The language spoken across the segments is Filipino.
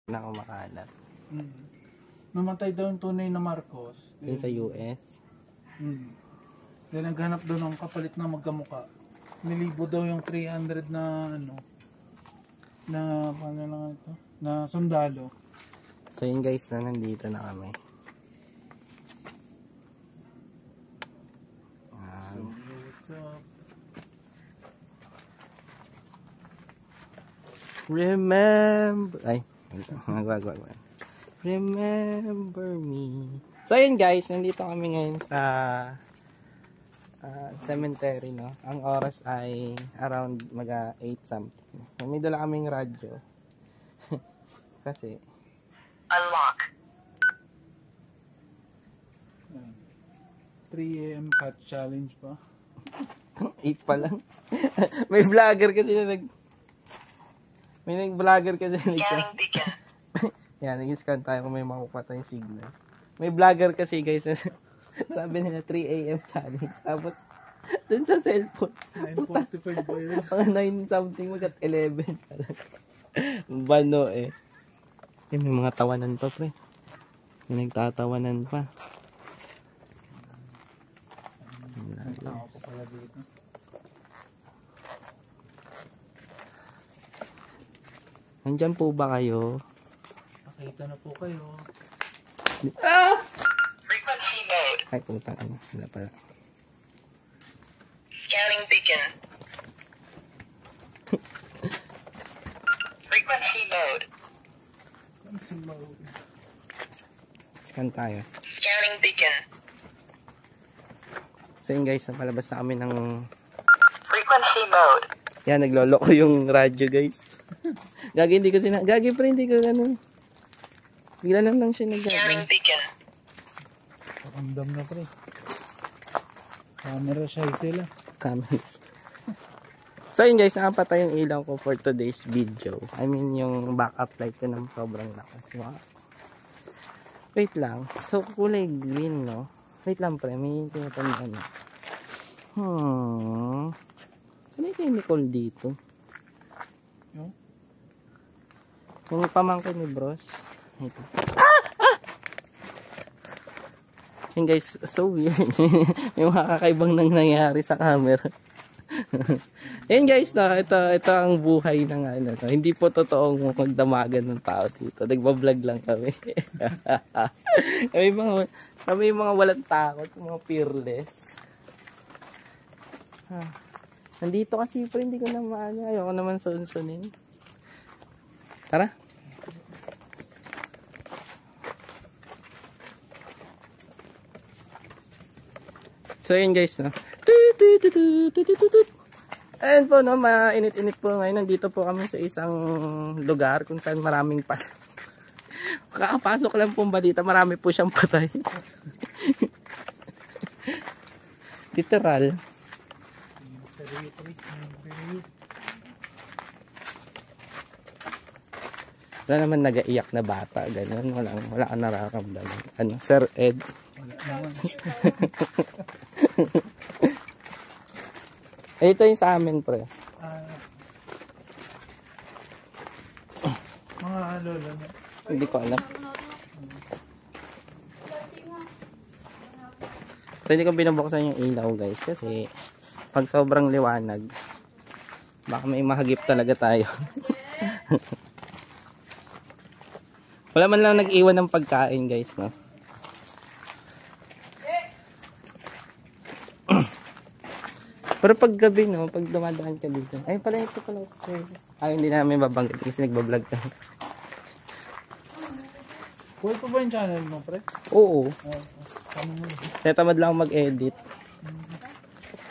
na kumakalat. Namatay daw yung tunay na Marcos. Yun sa US. Then naghanap daw ng kapalit na magkamuka. Nilibo daw yung 300 na paano lang ito? Na sundalo. So yun guys, na nandito na kami. What's up? Remember. Ay, wag. Remember me. So yun guys, nandito kami ngayon sa cemetery, no? Ang oras ay around mga 8 something. May dala kaming radyo. Kasi unlock 3 AM cat challenge pa. 8 pa lang. May vlogger kasi na may nag-vlogger kasi scanning beacon. yan, nag-scan tayo kung may makukuha tayong signal. May vlogger kasi guys, sabi nila 3 AM challenge. Tapos, dun sa cellphone. 9:45 ba yun? Mga 9 something, mag 11. Bano eh. Eh, may mga tawanan pa, pre. May nagtatawanan pa. Tao pa pala dito. Nandyan po ba kayo? Pakita na po kayo. Ah! Frequency mode. Ay, putang ano. Wala pala. Scanning beacon. Frequency mode. Scan tayo. Scanning beacon. So yun guys, napalabas na kami ng... Frequency mode. Yan, naglolo ko yung radyo guys. Gagi, hindi ko Gagi, pre, hindi ko ganun. Bigla lang siya Scanning beacon. Pakandam na pre. Camera shy sila. Camera. So yun guys, nakapatay yung ilaw ko for today's video. I mean yung backup light ko ng sobrang lakas. Wow. Wait lang. So kulay green, no? Wait lang pre, may tinatandaan. Saan ito yung Nicole dito? No? Yung pamangkin ni Bros. Ito. Yun guys, so weird. May mga kakaibang nangyayari sa camera. Ayun guys, no, ito ang buhay ng ano. Hindi po totoong magdamagan ng tao dito. Nagbablog lang kami. Kami mga walang takot, mga fearless. Nandito kasi pero hindi ko na maano. Ayoko naman sunsunin. Tara. So yun guys, no. Ayan po, no, mainit-init po ngayon. Nandito po kami sa isang lugar kung saan maraming kakapasok lang pong balita, marami po siyang patay. Literal. Wala naman nag-iyak na bata, ganun. Wala kang nararamdaman. Ano, Sir Ed? Wala naman. Eh, ito yung sa amin, pre. Mga lolo na. Hindi ko alam. So, hindi ko binubuksan yung ilaw, guys. Kasi, pag sobrang liwanag, baka may mahagip talaga tayo. Wala man lang nag-iwan ng pagkain, guys, no? Pero pag gabi, no, pag dumadaan ka dito, ay pala ito pala, sir. Ay, hindi namin babanggit kasi nagbablog tayo. Buhay pa ba yung channel mo, pre? Oo. Ano mo? Tamad lang mag-edit.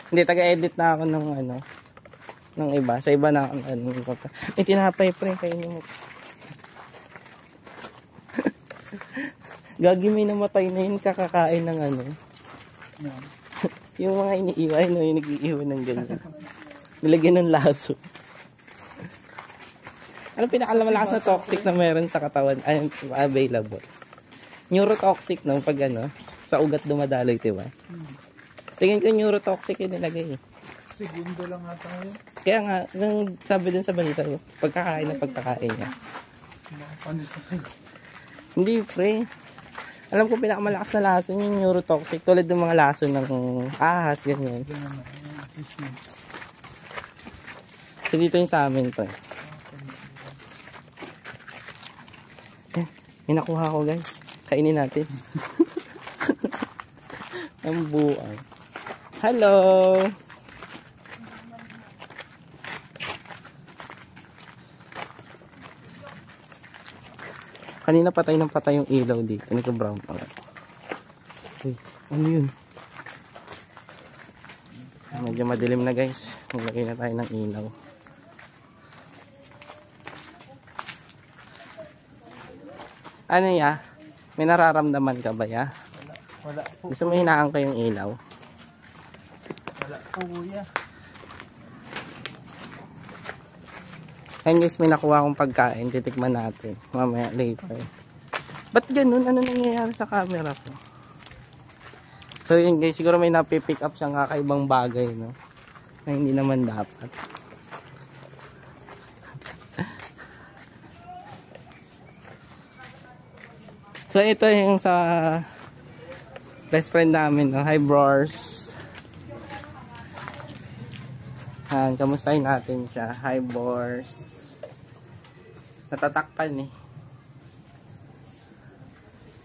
Hindi, taga-edit na ako ng ano, ng iba. Sa iba na ako, ano, may tinapay, pre, kayo nyo. Gagi, may namatay na yun, kakakain ng ano. Yan. Yung mga iniiwan, no, yung nag-iiwan ng ganyan. Nilagyan ng laso. Anong pinakamalakas na toxic na meron sa katawan? Ay, available. Neurotoxic, no? Pag ano, sa ugat dumadaloy, diba? Tingin ko neurotoxic yung nilagay. Segundo lang ata yun. Kaya nga, nang sabi din sa balita, pagkakain na pagkakain niya. Makapanis na sa'yo. Hindi, pre. Alam ko pinakamalakas na lason yung neurotoxic. Tulad ng mga lason ng ahas, ganyan. Ganun na. Disney. So dito yung sa amin, pre. Yan, may nakuha ko, guys. Kainin natin. Ang buwan. Hello! Kanina patay ng patay yung ilaw dito. Ano ko brown pa? Uy, ano yun? Medyo madilim na, guys. Maglagay na tayo ng ilaw. Ano ya? May nararamdaman ka ba ya? Wala po. Gusto mo hinaan ko yung ilaw? Wala po, kuya. Ayan guys, may nakuha akong pagkain. Titikman natin. Mamaya later. Ba't ganun? Ano nangyayari sa camera ko? So yun guys, siguro may napipick up siyang kakaibang bagay, no? Na hindi naman dapat. So ito yung sa best friend namin, no? Hi bros. Kamustahin natin siya. Hi bros. Natatakpan eh.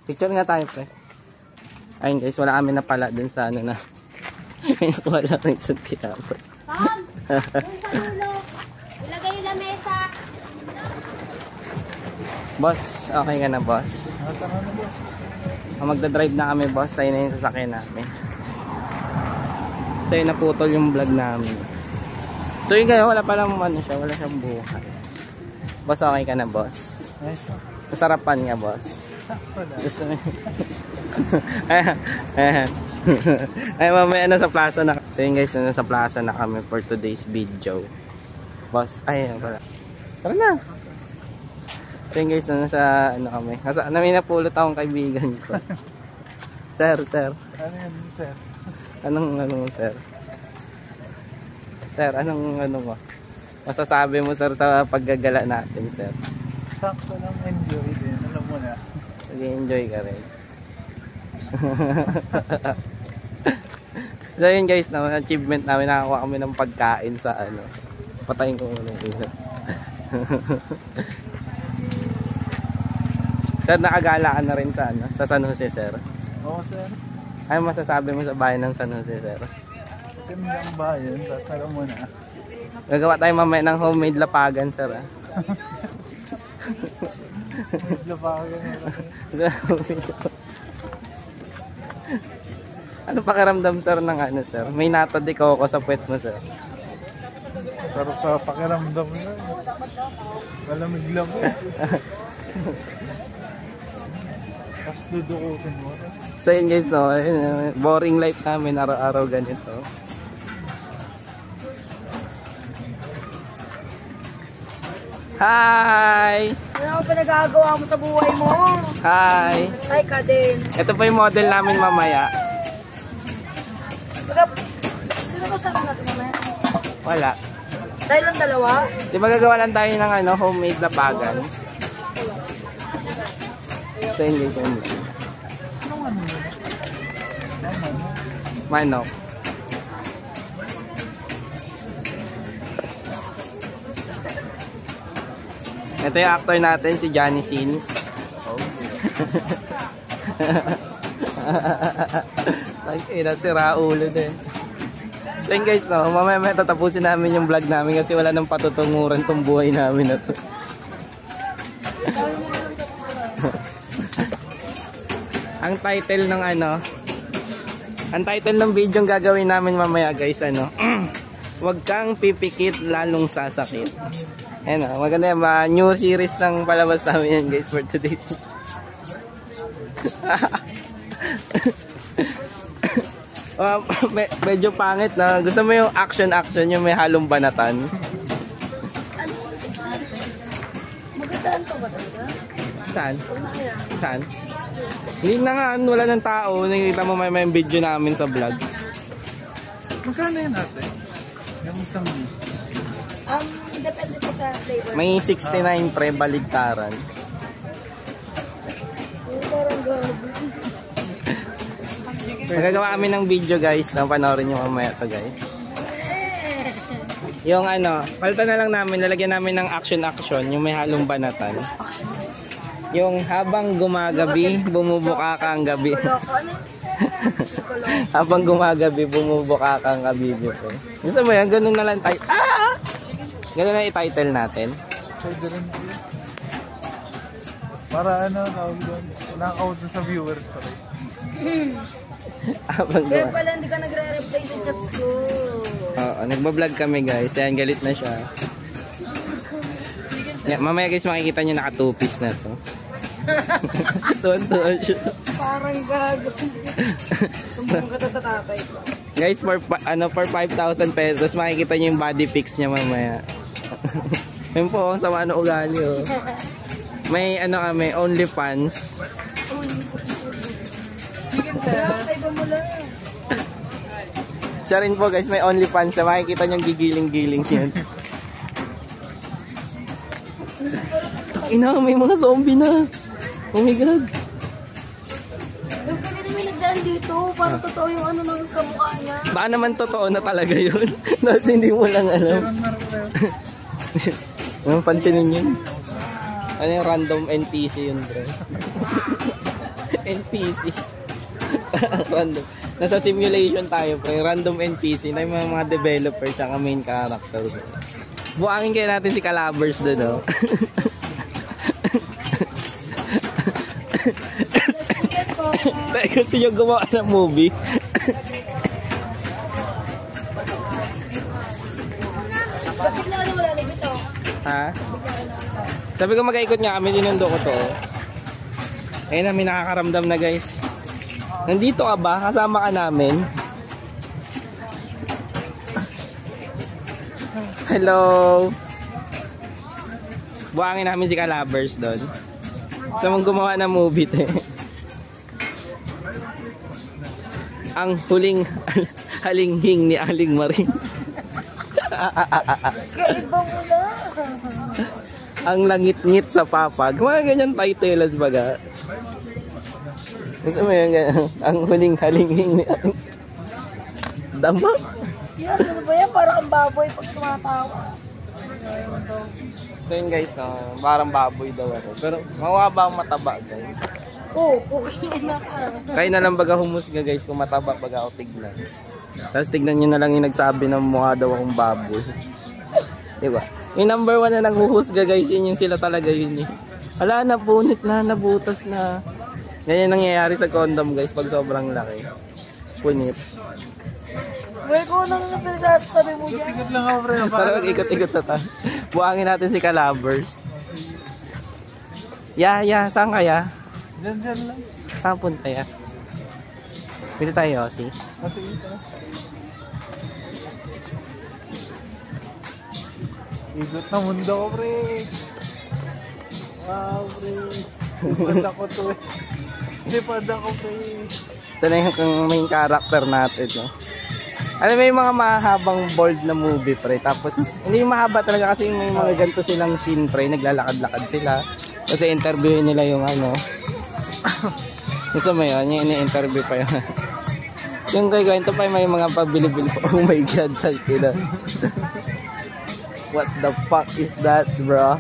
Picture nga tayo, pre. Ayun guys, wala kami napala dun sa ano na. Wala rin sa tinapay. Tom! Yung sa ulo! Ilagay yung lamesa! Boss, okay ka na boss? Tama na, boss. Magdadrive na kami boss. Ayun na yung sasakyan namin. So yun, naputol yung vlog namin. So yun kayo, wala palang ano siya, wala siyang buhay. Boss, okay ka na boss? Nice na. Masarapan nga boss. Wala. Gusto mo? Ay, mamaya na sa plaza na. So yun guys, nasa plaza na kami for today's video. Boss, ay, wala. Tara na. So yun guys, nasa ano kami. May napulot akong kaibigan ko. Sir. Ano yan, sir? Anong sir? Sir, anong ano mo? Masasabi mo sir sa paggagala natin, sir? Sakto lang, enjoy din. Alam mo na. Nag-enjoy ka rin. So yun guys, na achievement namin, nakakuha kami ng pagkain sa ano. Patayin ko muna yung ilaw. Sir, nakagala ka na rin sa ano, sa San Jose, sir. Oo, sir. Ano masasabi mo sa bayan ng San Jose, sir? Gandang bayan, tapos alam mo na. Gagawa tayo mamaya ng homemade lapagan, sir. Ah. Medyo pa ako Ano pakiramdam, sir, ng ano, sir? May nata de coco sa puwet mo, sir. Pero sa pakiramdam na, malamig lang eh. Tapos dudukutin mo. So yun guys, no, boring life namin, araw-araw ganito. Hi! Ano ang pinagagawa mo sa buhay mo? Hi! Ay ka din. Ito po yung model namin mamaya. Sino ba sabi natin naman? Wala. Dahil lang dalawa? Di ba gagawa lang tayo ng ano, homemade lapagan? So yun guys, yun. Manok. Ito yung actor natin, si Johnny Sins. Oh. Ay, nasira ulo din. So yun guys, no, mamaya tatapusin namin yung vlog namin kasi wala nang patutunguran tong buhay namin na to. Ang title ng ano, ang title ng video yung gagawin namin mamaya guys, ano, huwag kang pipikit lalong sasakit. Ayan o, maganda yung new series ng palabas namin yan guys for today. Medyo pangit na. Gusto mo yung action yung may halong banatan? Magandaan to ba talaga? Saan? Saan? Hindi na nga, wala ng tao. Nakikita mo may video namin sa vlog. Magkano yan natin? Yung isang depende pa sa flavor. May 69 pre, baligtaran. Parang gabi. Nagagawa kami ng video guys, na panoorin nyo mamaya to guys. Yung ano, palta na lang namin, lalagyan namin ng action, yung may halong banatan. Yung habang gumagabi, bumubuka ka ang gabi. Habang gumagabi, bumubuka ka ang gabi. Gusto mo yan? Ganun na lang tayo. Ah! Ganun na i-title natin. Pwede rin. Para ano, nakaka-out sa viewers pa rin. Habang Kaya pala hindi ka nagre-reply sa chat ko. Oo, nagbablog kami guys. Ayan, galit na siya. Yeah, mamaya guys, makikita nyo naka 2-piece na to. Tuwan-tuwan siya. Parang gago. Sumbong ka sa tatay ko. Guys, for 5,000 pesos, makikita nyo yung body pics niya mamaya. Yun po, ang sama ng ugali oh. May ano kami, OnlyFans. Iba mo lang. Siya rin po guys, may OnlyFans siya. Makikita nyo yung gigiling-giling yan. Ina, may mga zombie na. Oh my god. Yung kanina may nagdaan dito, parang totoo yung ano nung sa mukha niya. Baka naman totoo na talaga yun. Tapos hindi mo lang alam. Anong pansinin yun? Ano yung random NPC yun bro? NPC. Random. Nasa simulation tayo pre. Random NPC na yung mga developer tsaka main character. Buangin kaya natin si Calabers doon oh. Kasi yung gumawa ng movie. Bakit na ano wala na ito? Ha? Sabi ko mag-aikot nga kami, sinundo ko to. Ayun na, may nakakaramdam na guys. Nandito ka ba? Kasama ka namin? Hello! Buhangin namin si Calabers doon. Sa mong gumawa ng movie te. Ang huling halinghing ni Aling Maring. Kaiba mo na. Ang langit-ngit sa papag. Mga ganyan title baga. Gusto mo yung ganyan? Ang huling halinghing ni Aling Dama. Yan, ano ba yan? Parang kang baboy pag tumatawa. So yun guys, parang baboy daw ako. Pero mawaba ang mataba guys. Oo, okay na ka. Kaya na lang baga humusga guys kung mataba baga ako tignan. Tapos tignan nyo na lang yung nagsabi na mukha daw akong baboy. Diba? Yung number 1 na nanghuhusga guys, yun yung sila talaga yun eh. Wala na, punit na, nabutas na. Ganyan nangyayari sa condom guys pag sobrang laki. Punit. Well, kung ano na pinagsasabi mo dyan. Ikot lang ako pre. Para mag-ikot-ikot na tayo. Buhangin natin si Calabers. Ya, saan kaya? Diyan lang. Saan punta ya? Pwede tayo, Yossi. Kasi ito. Ikot na mundo ko pre. Wow pre. Lipad ako to eh. Lipad ako pre. Ito na yung main character natin. No? Alam mo yung mga mahabang bold na movie pre. Tapos hindi mahaba talaga kasi may mga ganito silang scene pre. Naglalakad-lakad sila. Kasi interviewin nila yung ano. Gusto mo yun? Yung ini-interview pa yun. Yung kay kwento pa may mga pabili-bili. Oh my god. Tagina. What the fuck is that bro?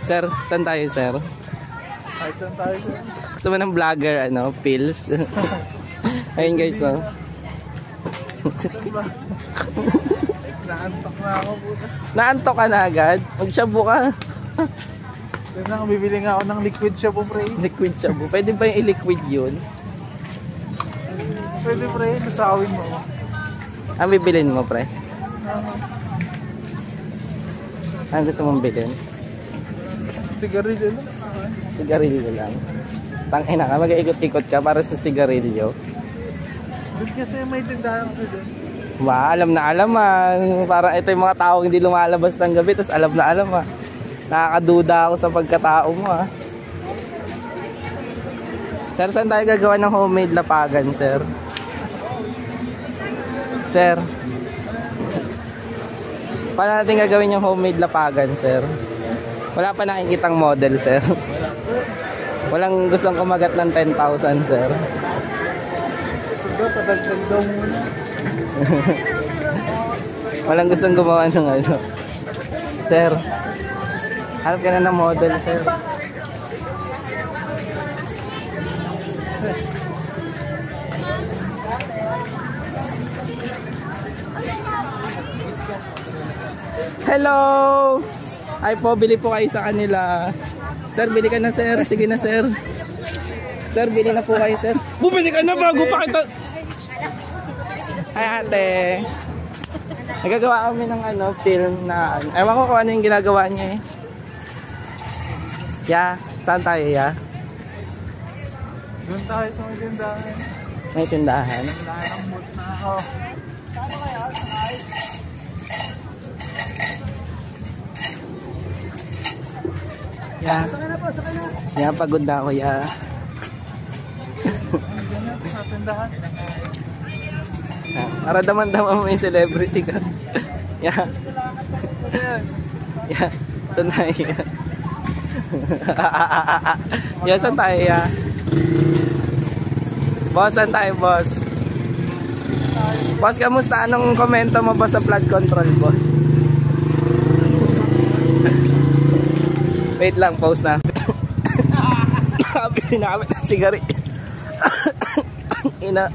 Sir, saan tayo sir? Ay, saan tayo sir? Gusto mo ng vlogger ano? Pills? Ayun guys no? Naantok na ako puta. Naantok ka na agad? Magshabu ka. Kaya na, bibili nga ako ng liquid shabu pre. Liquid shabu. Pwede ba yung i-liquid yun? Pwede pre, nasawin mo. Ang bibilin mo pre? Ang gusto mong bilhin? Sigarilyo lang. Sigarilyo lang. Tangina ka, mag-ikot-ikot ka para sa sigarilyo. Doon kasi may tindahan kasi doon. Ba, alam na alam ah. Parang ito yung mga tao hindi lumalabas ng gabi, tapos alam na alam ah. Nakakaduda ako sa pagkatao mo ah. Sir, saan tayo gagawa ng homemade lapagan, sir? Sir? Paano natin gagawin yung homemade lapagan, sir? Wala pa nakikitang model, sir. Walang gustong kumagat ng 10,000, sir. Padagdag daw muna. Walang gustong gumawa ng ano. Sir, hanap ka na ng model, sir. Hello! Ay po, bili po kayo sa kanila. Sir, bili ka na, sir. Sige na, sir. Sir, bili na po kayo, sir. Bumili ka na bago pa kita. Ay, ate. Nagagawa kami ng ano, film na ano. Ewan ko kung ano yung ginagawa niya eh. Ya, saan tayo, ya? Doon tayo sa may tindahan. May tindahan. Tindahan ng mood na ako. Ya. Ya, pagod na ako, ya. Ganyan sa tindahan. Para daman-daman mo yung celebrity ka. Ya. Ya. Saan tayo, ya? Ya, saan tayo, ya? Boss, saan tayo, boss? Boss, kamusta? Anong komento mo ba sa flood control, boss? Wait lang, pause na. Nakabili na kami ng sigarit. Ina.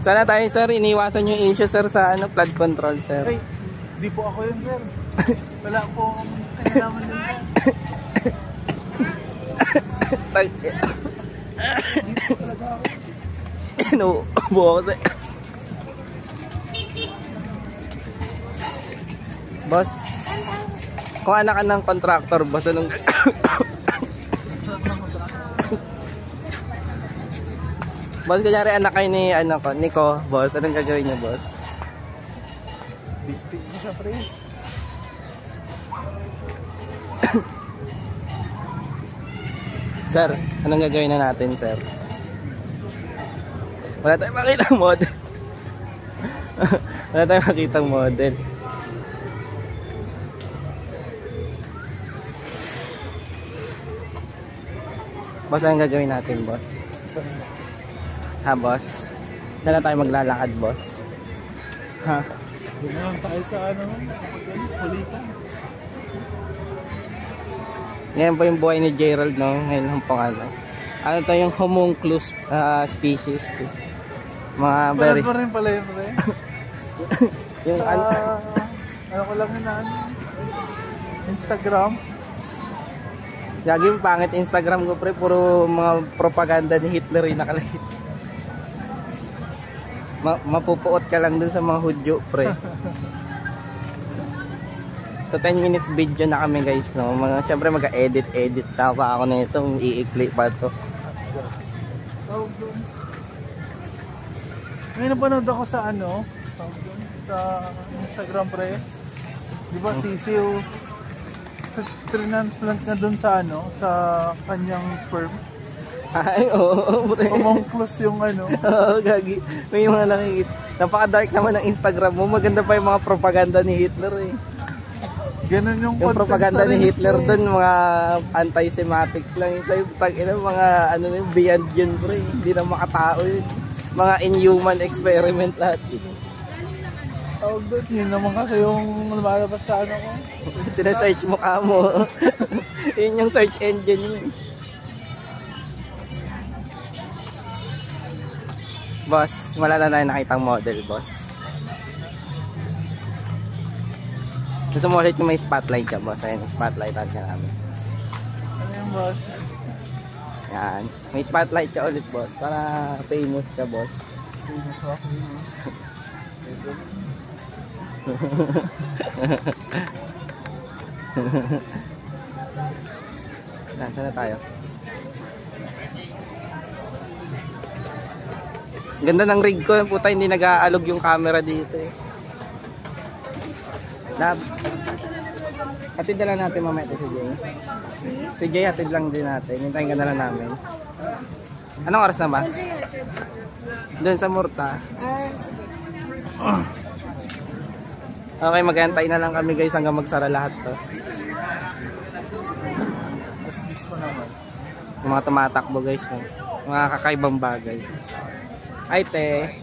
Sana tayo, sir, iniwasan yung issue, sir, sa ano, flood control, sir. Hey, di po ako yun, sir. Wala po akong kinalaman din, sir. Inuubo ako, sir. Boss, kung anak ka ng contractor, boss, anong boss, kunyari anak kayo ni ano ko, Nico, boss, anong gagawin niyo, boss? Big mo sa pre. Sir, anong gagawin na natin, sir? Wala tayong makitang model. Wala tayong makitang model. Boss, anong gagawin natin, boss? Ha, boss? Saan na tayo maglalakad, boss? Ha? Doon na lang tayo sa ano, kulitan. Ngayon po yung buhay ni Gerald, no? Ngayon lang po ano. Ano to yung homunculus species. Mga very... Balad mo rin pala yun, pre. yung ano... Ano ko lang yun na ano. Instagram. Lagi yung pangit Instagram ko, pre. Puro mga propaganda ni Hitler yung nakalagay. Mapupuot ka lang dun sa mga hudyo, pre. So 10 minutes video na kami, guys, no. Syempre mag-edit na pa ako na ito, i-clip pa to. May napanood ako sa ano, sa Instagram, pre. Di ba sisiw? Transplant na dun sa ano, sa kanyang sperm. Ay, oo, pre. Homunculus yung ano. Oo, gagi. May mga nakikita. Napaka-dark naman ng Instagram mo. Maganda pa yung mga propaganda ni Hitler, eh. Ganun yung propaganda ni Hitler doon, mga anti-Semitics lang. Yung mga ano na yung beyond yun, pre. Hindi na makatao yun. Mga inhuman experiment lahat yun. Tawag doon, yun naman kasi yung lumalabas sa ano ko. Sina-search mo ka mo. Yun yung search engine yun. Boss, wala na tayo nakitang model, boss. Gusto mo ulit yung may spotlight ka, boss. Ayan, spotlightan ka namin. Ano yung boss? Yan. May spotlight ka ulit, boss. Para famous ka, boss. Famous ako. Nasaan na tayo? Ganda ng rig ko. Puta, hindi nag-aalog yung camera dito, eh. Lab. Hatid na lang natin mamaya ito si Jay. Si Jay, hatid lang din natin. Hintayin ka na lang namin. Anong oras na ba? Doon sa Murta. Sige. Okay, mag-antay na lang kami guys hanggang magsara lahat to. Tapos bis pa naman. Yung mga tumatakbo guys. No? Mga kakaibang bagay. Ay te,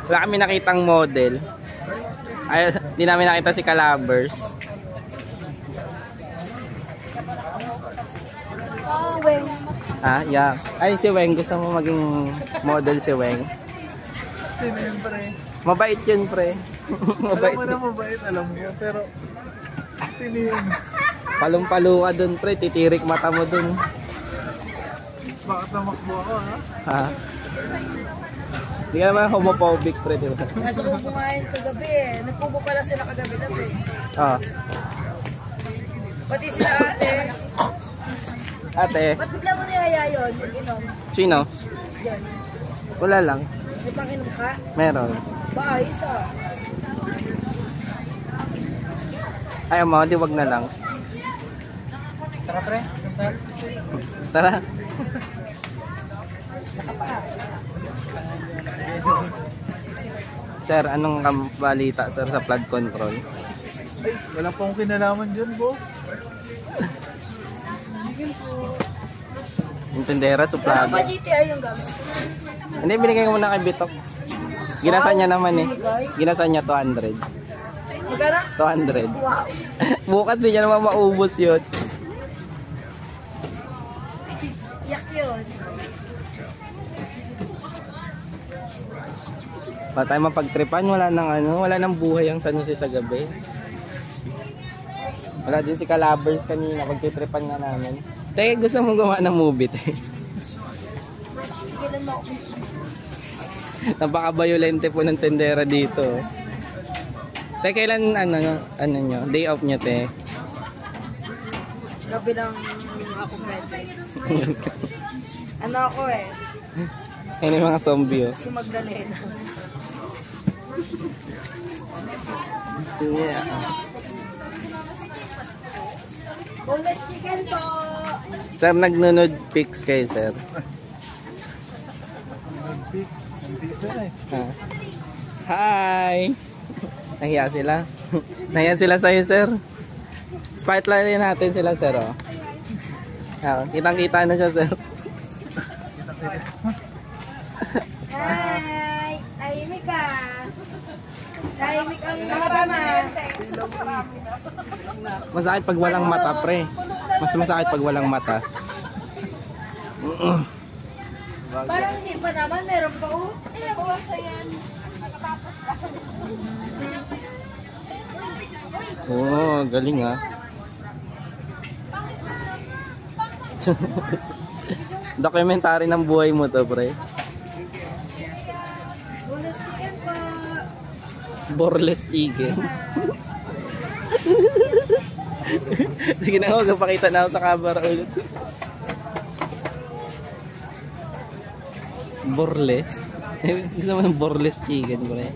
wala kami nakitang model. Ay, di namin nakita si Calabers. Si Weng. Ah, yeah. Ay, si Weng. Gusto mo maging model si Weng? Sino yun pre? Mabait yun, pre. Mabait. Alam mo na mabait, alam mo. Pero, sino yun? Palong-palo ka dun, pre. Titirik mata mo dun. Bakit namakbo ako, ha? Ha? Hindi ka naman homophobic, pre, di ba? Nasa kubo nga yun kagabi eh. Nagkubo pala sila kagabi na eh. Ah. Pati sila ate. Ate, Ba't bigla mo niyaya yun? Mag-inom. sino? Yan. Wala lang. May pang-inom ka? Meron. Ba, ayos ah. Ayaw mo, di wag na lang. Tara pre, Tara. Sir, anong balita, sir, sa flood control? Ay, wala pa akong kinalaman dyan, boss. Yung tindera, Kano suplado. ba GTR yung gamit? Hindi, binigay ko muna kay Bitok. Ginasa niya naman eh. Ginasa niya 200. Magkano? 200. Wow. Bukas din niya naman maubos yun. Yak yun. Ba tayo mapagtripan, wala nang buhay ang San Jose sa gabi. Wala din si Calabers kanina, pagtitripan nga namin. Teka, gusto mong gawa ng movie, te. Sige lang mo. Napaka-violente po ng tendera dito. Te, kailan ano nyo? Day off nyo, te? Gabi lang ako pwede. Ano ako eh? Ayun yung mga zombie, oh. Si Magdalena. Yeah. Boneless chicken po! Sir, nagnunod pics kayo, sir. Nag-pick, hindi sir eh. Ah. Hi! Nahiya sila. Nahiya sila sa'yo, sir. Spotlight natin sila, sir, oh. Ah, kitang-kita na siya, sir. Hi! Tahimik ka! Tahimik ang nakatama. Masakit pag walang mata, pre. Mas masakit pag walang mata. Parang hindi pa naman, meron pa oh. Bawas yan. Oo, galing ah. Documentary ng buhay mo to, pre. Boneless chicken po! Borless chicken. Sige na ako, pakita na ako sa camera ulit. Borless? Gusto mo ng borless chicken, pre?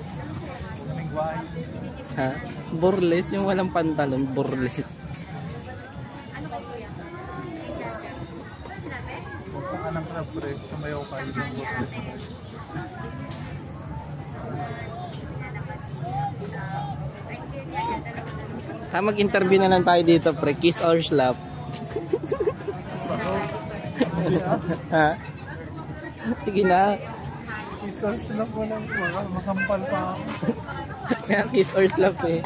Ha? Borless? Yung walang pantalon, borless. Anong crab pre, sumayaw kayo ng boss. Mag-interview na lang tayo dito, pre. Kiss or slap? Ha? Sige na. Isas na po lang po, masampal pa ako. Kaya kiss or slap eh.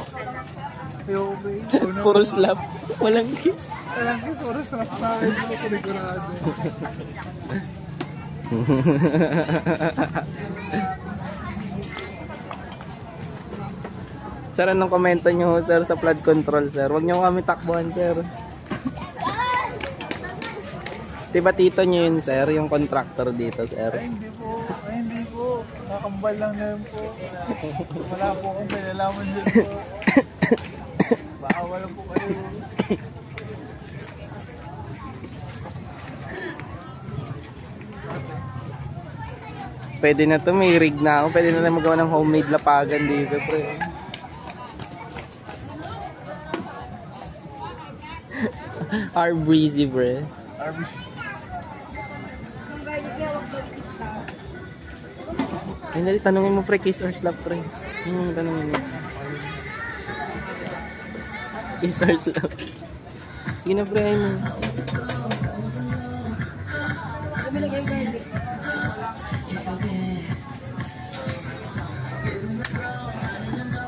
Yo, babe. Puro slap. Walang kiss. Alam ko, oras na sa akin, hindi ko pinigurado. Sir, anong komento nyo, sir, sa flood control, sir? Huwag nyo kami takbuhan, sir. Diba tito nyo yun, sir? Yung contractor dito, sir? Ay, hindi po. Ay, hindi po. Nakambal lang na yun po. Wala po akong pinalaman dyan po. Baka wala po kayo. Pwede na to, may rig na ako. Pwede na tayo magawa ng homemade lapagan dito, pre. Our breezy, pre. Kung gano'n kaya wag ko kita. Ay, dali, tanungin mo, pre, kiss or slap, pre. Tanungin mo. I-search lang. Sige na, pre. Ano? Ano nilagay yung garlic?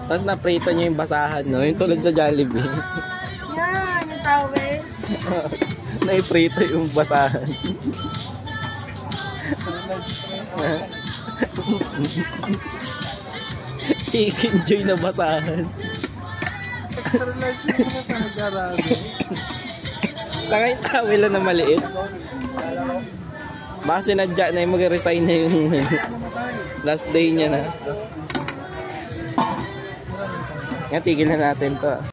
Tapos naprito niya yung basahan, no? Yung tulad sa Jollibee. Yan, yung towel. Naiprito yung basahan. Chicken joy na basahan. Extra large yung mga talaga. Laka yung towel na maliit. Baka sinadya na yung mag-resign na yung last day niya na. Nga, tigil na natin to.